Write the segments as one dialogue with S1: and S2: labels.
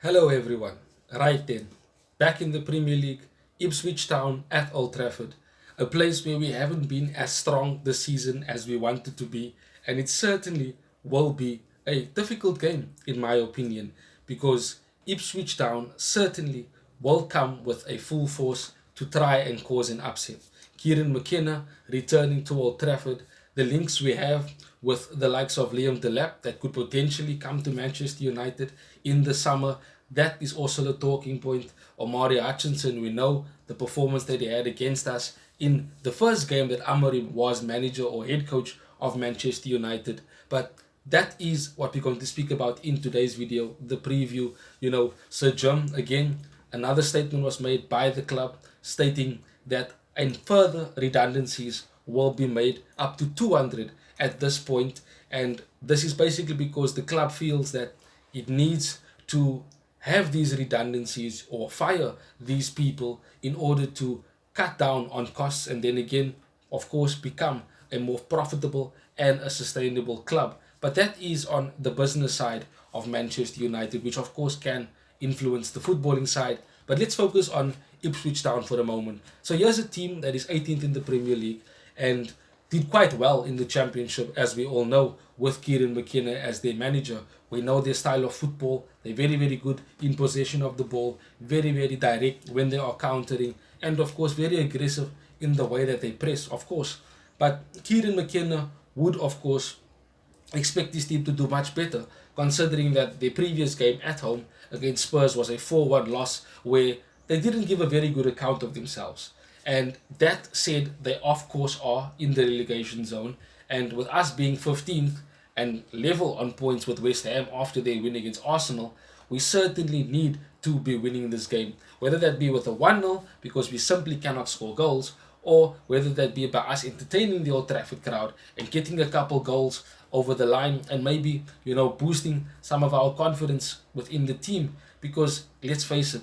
S1: Hello everyone. Right then, back in the Premier League, Ipswich Town at Old Trafford, a place where we haven't been as strong this season as we wanted to be, and it certainly will be a difficult game in my opinion, because Ipswich Town certainly will come with a full force to try and cause an upset. Kieran McKenna returning to Old Trafford, the links we have with the likes of Liam Delap that could potentially come to Manchester United in the summer. That is also the talking point. Omari Hutchinson, we know the performance that he had against us in the first game that Amorim was manager or head coach of Manchester United. But that is what we're going to speak about in today's video, the preview. Sir Jim, again, another statement was made by the club stating that and further redundancies will be made up to 200 at this point. And this is basically because the club feels that it needs to have these redundancies or fire these people in order to cut down on costs and then again, of course, become a more profitable and a sustainable club. But that is on the business side of Manchester United, which of course can influence the footballing side. But let's focus on Ipswich Town for a moment. So here's a team that is 18th in the Premier League and did quite well in the Championship, as we all know, with Kieran McKenna as their manager. We know their style of football. They're very, very good in possession of the ball, very, very direct when they are countering, and of course, very aggressive in the way that they press, of course. But Kieran McKenna would, of course, expect this team to do much better, considering that their previous game at home against Spurs was a 4-1 loss where they didn't give a very good account of themselves. And that said, they of course are in the relegation zone. And with us being 15th and level on points with West Ham after their win against Arsenal, we certainly need to be winning this game. Whether that be with a 1-0 because we simply cannot score goals, or whether that be by us entertaining the Old Trafford crowd and getting a couple goals over the line and maybe, boosting some of our confidence within the team. Because let's face it,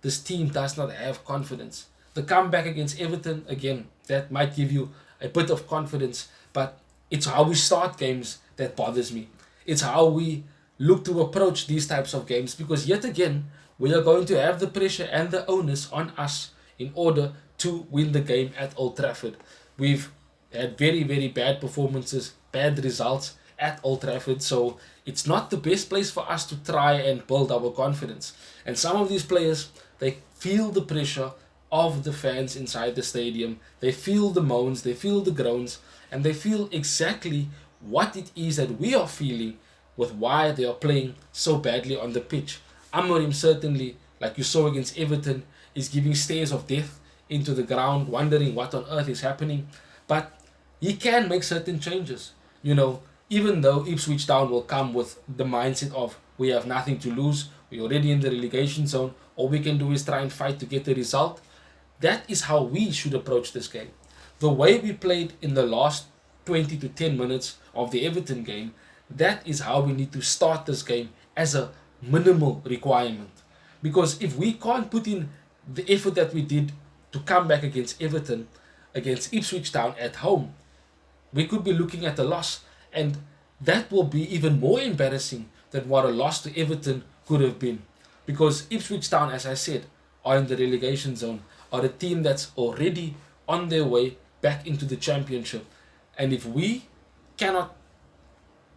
S1: this team does not have confidence. The comeback against Everton, again, that might give you a bit of confidence, but it's how we start games that bothers me. It's how we look to approach these types of games, because yet again, we are going to have the pressure and the onus on us in order to win the game at Old Trafford. We've had very, very bad performances, bad results at Old Trafford, so it's not the best place for us to try and build our confidence. And some of these players, they feel the pressure of the fans inside the stadium. They feel the moans, they feel the groans, and they feel exactly what it is that we are feeling with why they are playing so badly on the pitch. Amorim certainly, like you saw against Everton, is giving stares of death into the ground, wondering what on earth is happening. But he can make certain changes. Even though Ipswich Town will come with the mindset of we have nothing to lose, we're already in the relegation zone, all we can do is try and fight to get the result. That is how we should approach this game. The way we played in the last 20 to 10 minutes of the Everton game, that is how we need to start this game as a minimal requirement. Because if we can't put in the effort that we did to come back against Everton, against Ipswich Town at home, we could be looking at a loss. And that will be even more embarrassing than what a loss to Everton could have been. Because Ipswich Town, as I said, are in the relegation zone, are a team that's already on their way back into the Championship. And if we cannot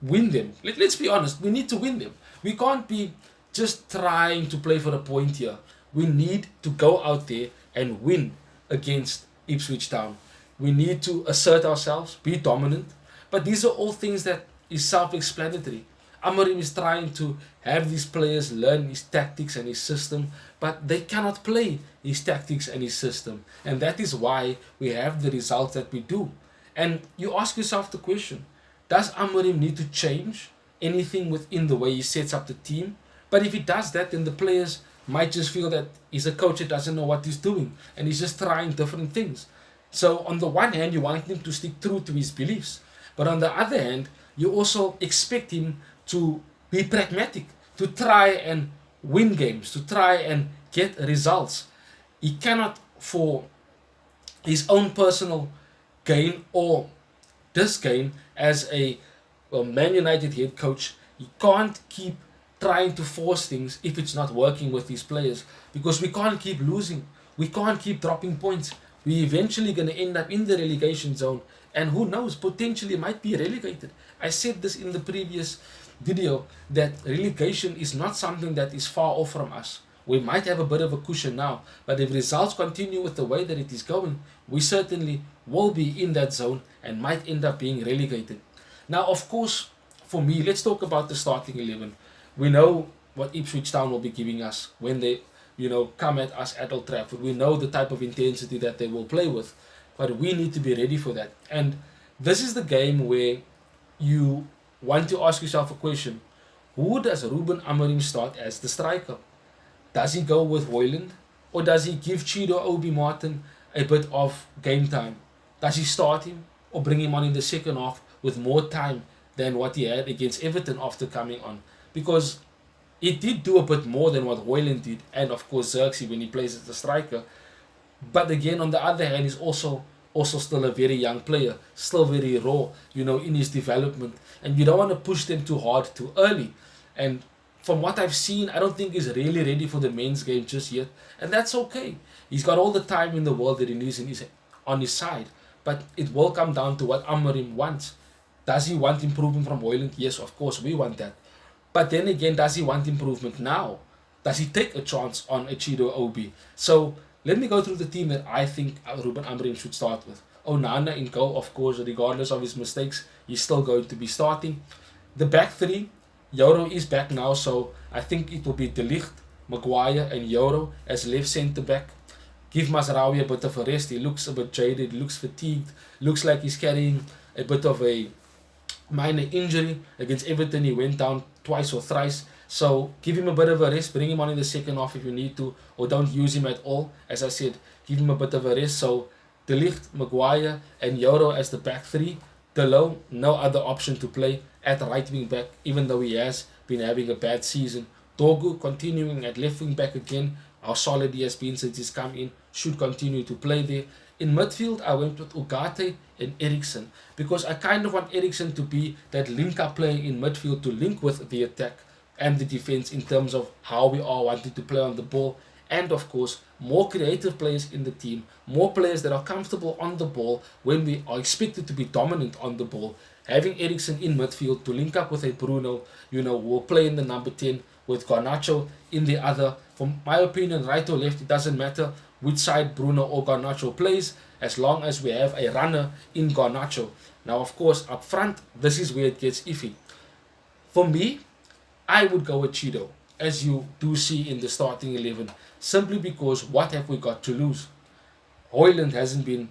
S1: win them, let's be honest, we need to win them. We can't be just trying to play for a point here. We need to go out there and win against Ipswich Town. We need to assert ourselves, be dominant. But these are all things that is self-explanatory. Amorim is trying to have these players learn his tactics and his system, but they cannot play his tactics and his system. And that is why we have the results that we do. And you ask yourself the question, does Amorim need to change anything within the way he sets up the team? But if he does that, then the players might just feel that he's a coach that doesn't know what he's doing and he's just trying different things. So on the one hand, you want him to stick true to his beliefs. But on the other hand, you also expect him to be pragmatic, to try and win games, to try and get results. He cannot, for his own personal gain or this gain as a Man United head coach, he can't keep trying to force things if it's not working with these players, because we can't keep losing. We can't keep dropping points. We're eventually going to end up in the relegation zone, and who knows, potentially might be relegated. I said this in the previous video that relegation is not something that is far off from us. We might have a bit of a cushion now, but if results continue with the way that it is going, we certainly will be in that zone and might end up being relegated. Now, of course, for me, let's talk about the starting 11. We know what Ipswich Town will be giving us when they, come at us at Old Trafford. We know the type of intensity that they will play with, but we need to be ready for that. And this is the game where you want to ask yourself a question. Who does Ruben Amorim start as the striker? Does he go with Hoyland, or does he give Chido Obi Martin a bit of game time? Does he start him or bring him on in the second half with more time than what he had against Everton after coming on? Because he did do a bit more than what Hoyland did, and of course Xerxes when he plays as the striker. But again, on the other hand, he's also still a very young player, still very raw, in his development. And you don't want to push them too hard too early. And from what I've seen, I don't think he's really ready for the men's game just yet. And that's okay. He's got all the time in the world that he needs on his side. But it will come down to what Amorim wants. Does he want improvement from Hoyland? Yes, of course, we want that. But then again, does he want improvement now? Does he take a chance on a Chido Obi? So let me go through the team that I think Ruben Amorim should start with. Onana in goal, of course, regardless of his mistakes, he's still going to be starting. The back three, Yoro is back now, so I think it will be De Ligt, Maguire and Yoro as left centre back. Give Mazraoui a bit of a rest. He looks a bit jaded, looks fatigued, looks like he's carrying a bit of a minor injury. Against Everton he went down twice or thrice, so give him a bit of a rest, bring him on in the second half if you need to, or don't use him at all. As I said, give him a bit of a rest. So De Ligt, Maguire and Yoro as the back three. Delo, no other option to play at right wing back, even though he has been having a bad season. Dogu continuing at left wing back again. How solid he has been since he's come in, should continue to play there. In midfield, I went with Ugarte and Eriksen, because I kind of want Eriksen to be that link-up player in midfield to link with the attack and the defense in terms of how we are wanting to play on the ball. And of course, more creative players in the team, more players that are comfortable on the ball when we are expected to be dominant on the ball. Having Eriksen in midfield to link up with a Bruno, will play in the number 10 with Garnacho in the other. From my opinion, right or left, it doesn't matter which side Bruno or Garnacho plays, as long as we have a runner in Garnacho. Now, of course, up front, this is where it gets iffy. For me, I would go with Chido, as you do see in the starting 11, simply because what have we got to lose? Hoyland hasn't been,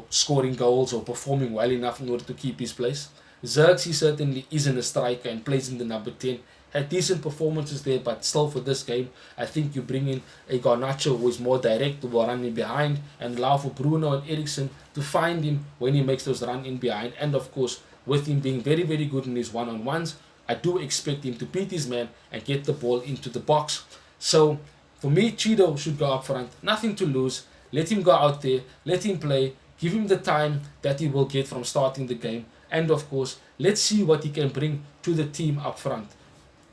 S1: scoring goals or performing well enough in order to keep his place. Xerxes certainly isn't a striker and plays in the number 10. Had decent performances there, but still for this game, I think you bring in a Garnacho who is more direct, who will run in behind, and allow for Bruno and Eriksen to find him when he makes those run in behind. And of course, with him being very, very good in his one-on-ones, I do expect him to beat his man and get the ball into the box. So for me, Chido should go up front. Nothing to lose. Let him go out there. Let him play. Give him the time that he will get from starting the game. And of course, let's see what he can bring to the team up front.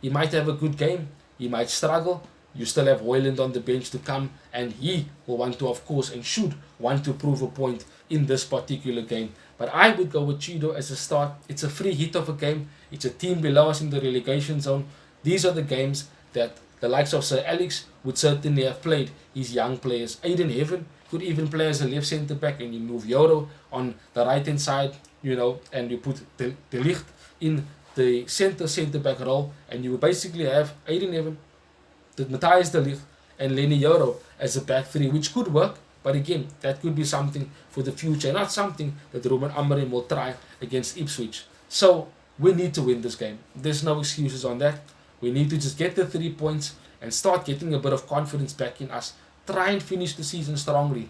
S1: He might have a good game. He might struggle. You still have Hoyland on the bench to come, and he will want to, of course, and should want to prove a point in this particular game. But I would go with Chido as a start. It's a free hit of a game. It's a team below us in the relegation zone. These are the games that the likes of Sir Alex would certainly have played his young players. Aiden Heaven could even play as a left centre back, and you move Yoro on the right hand side, and you put De Ligt in the centre back role, and you basically have Aiden Heaven, Matthias De Ligt, and Lenny Yoro as a back three, which could work. But again, that could be something for the future, not something that Ruben Amorim will try against Ipswich. So we need to win this game. There's no excuses on that. We need to just get the 3 points and start getting a bit of confidence back in us. Try and finish the season strongly.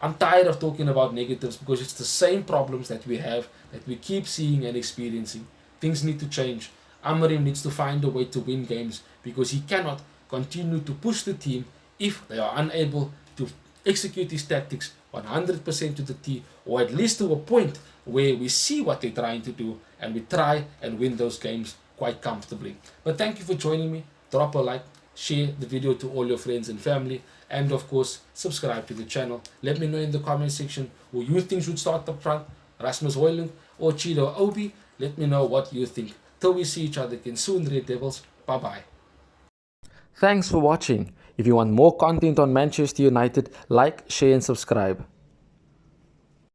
S1: I'm tired of talking about negatives, because it's the same problems that we have, that we keep seeing and experiencing. Things need to change. Amorim needs to find a way to win games, because he cannot continue to push the team if they are unable to execute his tactics 100% to the T, or at least to a point where we see what they're trying to do and we try and win those games quite comfortably. But thank you for joining me. Drop a like, share the video to all your friends and family, and of course, subscribe to the channel. Let me know in the comment section who you think should start up front, Rasmus Højlund or Chido Obi. Let me know what you think. Till we see each other again soon, Red Devils. Bye-bye. Thanks for watching. If you want more content on Manchester United, like, share and subscribe.